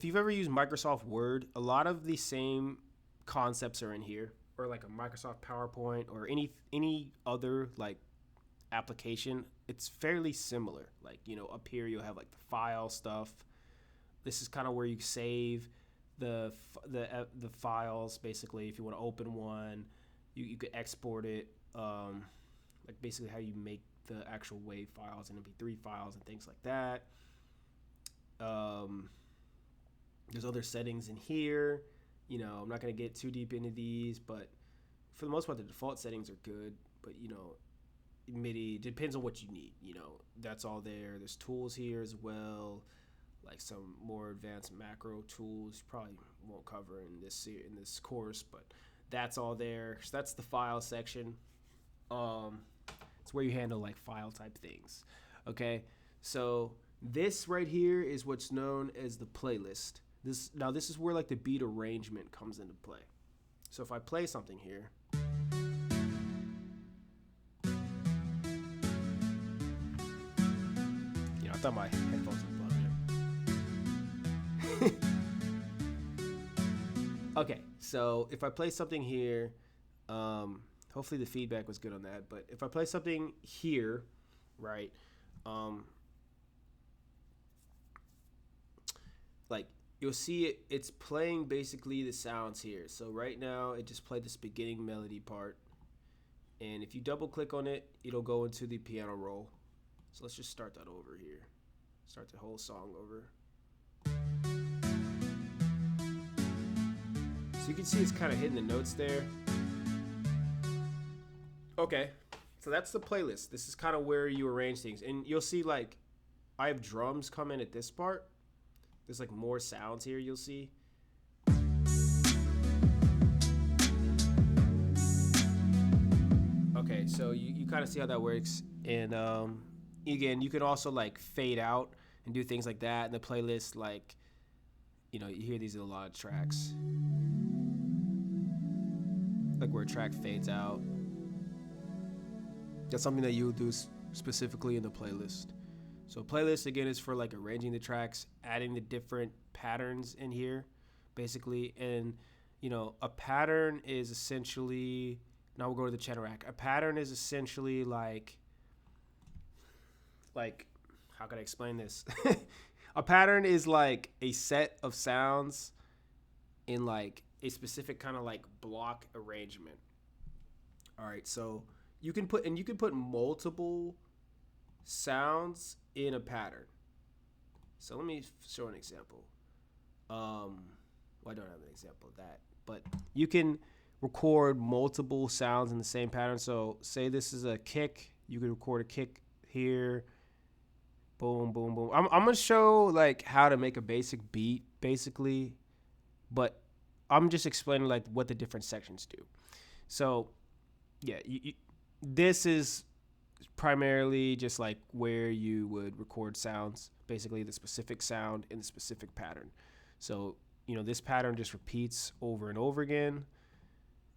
if you've ever used Microsoft Word, a lot of the same concepts are in here, or like a Microsoft PowerPoint or any other like application. It's fairly similar. Like, up here you'll have like the file stuff. This is kind of where you save the files basically. If you want to open one, you could export it. Like basically how you make the actual WAV files and MP3 files and things like that. Um, there's other settings in here. I'm not going to get too deep into these, but for the most part, the default settings are good. But MIDI depends on what you need. That's all there. There's tools here as well, like some more advanced macro tools. You probably won't cover in this course, but that's all there. So that's the file section. It's where you handle like file type things. Okay, so this right here is what's known as the playlist. This is where like the beat arrangement comes into play. So if I play something here, I thought my headphones were plugged in. Okay, so if I play something here, hopefully the feedback was good on that. But if I play something here, right, like you'll see it's playing basically the sounds here. So right now it just played this beginning melody part, and if you double click on it, it'll go into the piano roll. So let's just start that over here. Start the whole song over. So you can see it's kind of hitting the notes there. Okay, so that's the playlist. This is kind of where you arrange things. And you'll see like I have drums come in at this part. There's like more sounds here you'll see. Okay, so you kind of see how that works. And again, you can also like fade out and do things like that in the playlist. Like, you hear these in a lot of tracks. Like where a track fades out. That's something that you would do specifically in the playlist. So playlist again is for like arranging the tracks, adding the different patterns in here, basically. And a pattern is essentially, now we'll go to the channel rack. A pattern is essentially like how can I explain this? A pattern is like a set of sounds in like a specific kind of like block arrangement. All right, so you can put multiple sounds in a pattern. So let me show an example. Well, I don't have an example of that, but you can record multiple sounds in the same pattern. So say this is a kick, you could record a kick here. Boom, boom, boom. I'm gonna show like how to make a basic beat, basically, but I'm just explaining like what the different sections do. So yeah, this is primarily just like where you would record sounds, basically the specific sound in the specific pattern. So this pattern just repeats over and over again,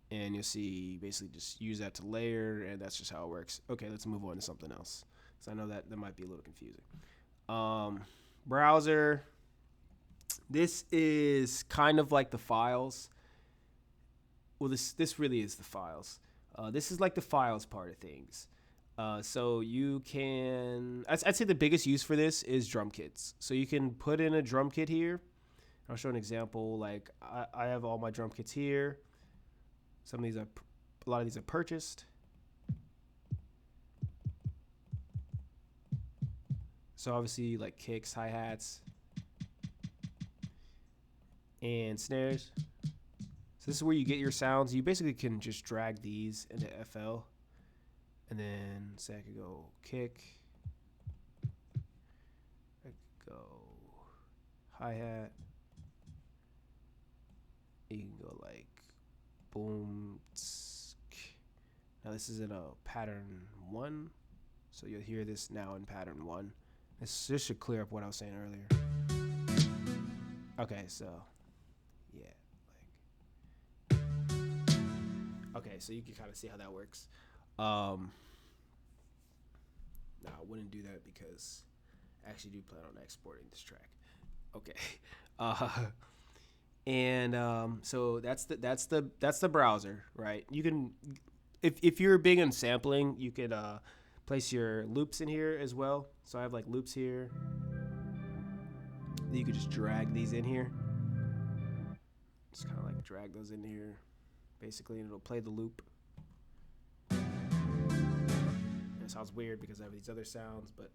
and you'll see basically just use that to layer, and that's just how it works. Okay, let's move on to something else. So I know that might be a little confusing. Browser. This is kind of like the files. Well, this really is the files. This is like the files part of things. So you can, I'd say the biggest use for this is drum kits. So you can put in a drum kit here. I'll show an example. Like I have all my drum kits here. A lot of these are purchased. So obviously like kicks, hi-hats, and snares. So this is where you get your sounds. You basically can just drag these into FL. And then say I could go kick. I could go hi-hat. You can go like boom. Tsk. Now this is in a pattern 1. So you'll hear this now in pattern 1. This should clear up what I was saying earlier. Okay, so yeah, okay, so you can kind of see how that works. No, I wouldn't do that because I actually do plan on exporting this track. Okay. Uh, and so that's the browser, right? You can, if you're big on sampling, you could place your loops in here as well. So I have like loops here. You could just drag these in here. Just kind of like drag those in here, basically, and it'll play the loop. It sounds weird because I have these other sounds, but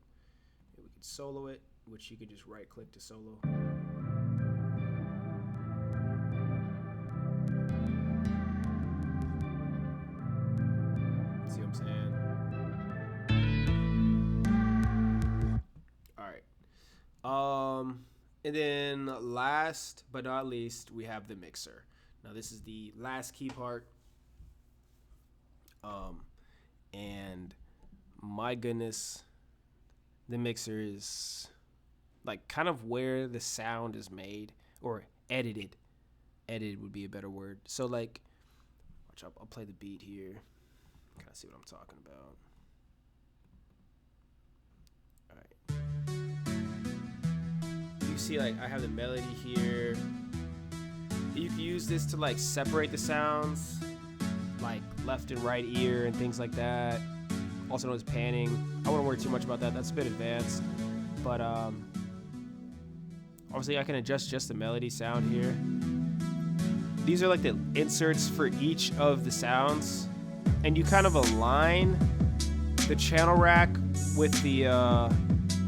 we could solo it, which you could just right click to solo. See what I'm saying? All right. And then last but not least, we have the mixer. Now this is the last key part. And my goodness, the mixer is like kind of where the sound is made or edited. Edited would be a better word. So like, watch, I'll play the beat here. Kind of see what I'm talking about. You see, like, I have the melody here. You can use this to like separate the sounds, like left and right ear and things like that, also known as panning. I wouldn't worry too much about that. That's a bit advanced, but obviously I can adjust just the melody sound here. These are like the inserts for each of the sounds, and you kind of align the channel rack with the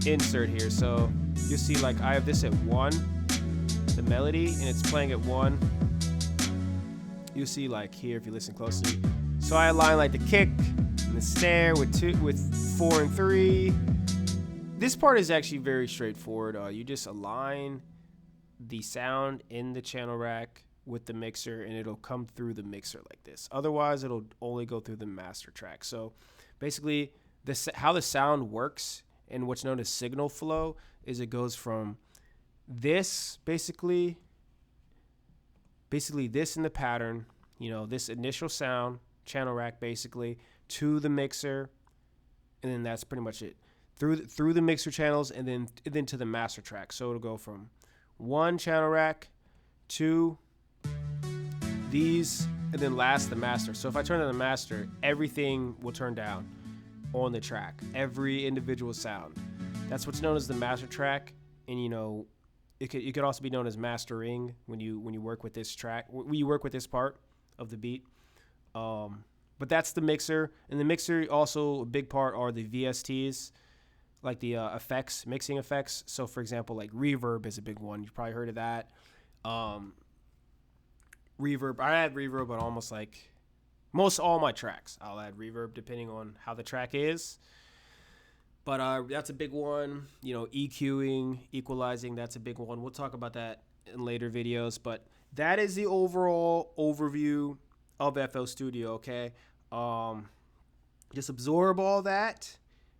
insert here. So you'll see, like, I have this at 1, the melody, and it's playing at 1. You'll see, like, here if you listen closely. So I align like the kick and the snare with 4 and 3. This part is actually very straightforward. You just align the sound in the channel rack with the mixer, and it'll come through the mixer like this. Otherwise, it'll only go through the master track. So basically, how the sound works and what's known as signal flow is it goes from this basically this in the pattern, you know, this initial sound channel rack basically to the mixer, and then that's pretty much it through the mixer channels, and then to the master track. So it'll go from 1 channel rack to these, and then last the master. So if I turn on the master, everything will turn down on the track, every individual sound. That's what's known as the master track. And you know, it could also be known as mastering when you work with this track, when you work with this part of the beat. But that's the mixer. And the mixer, also a big part are the VSTs, like the effects, mixing effects. So for example, like reverb is a big one. You've probably heard of that. Reverb, I add reverb on almost like most all my tracks. I'll add reverb depending on how the track is. But that's a big one. You know, EQing, equalizing, that's a big one. We'll talk about that in later videos. But that is the overall overview of FL Studio, okay? Just absorb all that.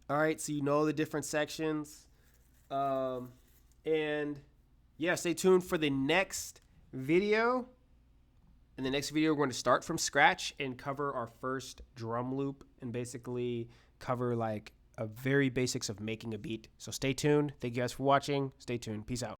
All right, so you know the different sections. And yeah, stay tuned for the next video. In the next video, we're going to start from scratch and cover our first drum loop and basically cover like a very basics of making a beat. So stay tuned. Thank you guys for watching. Stay tuned. Peace out.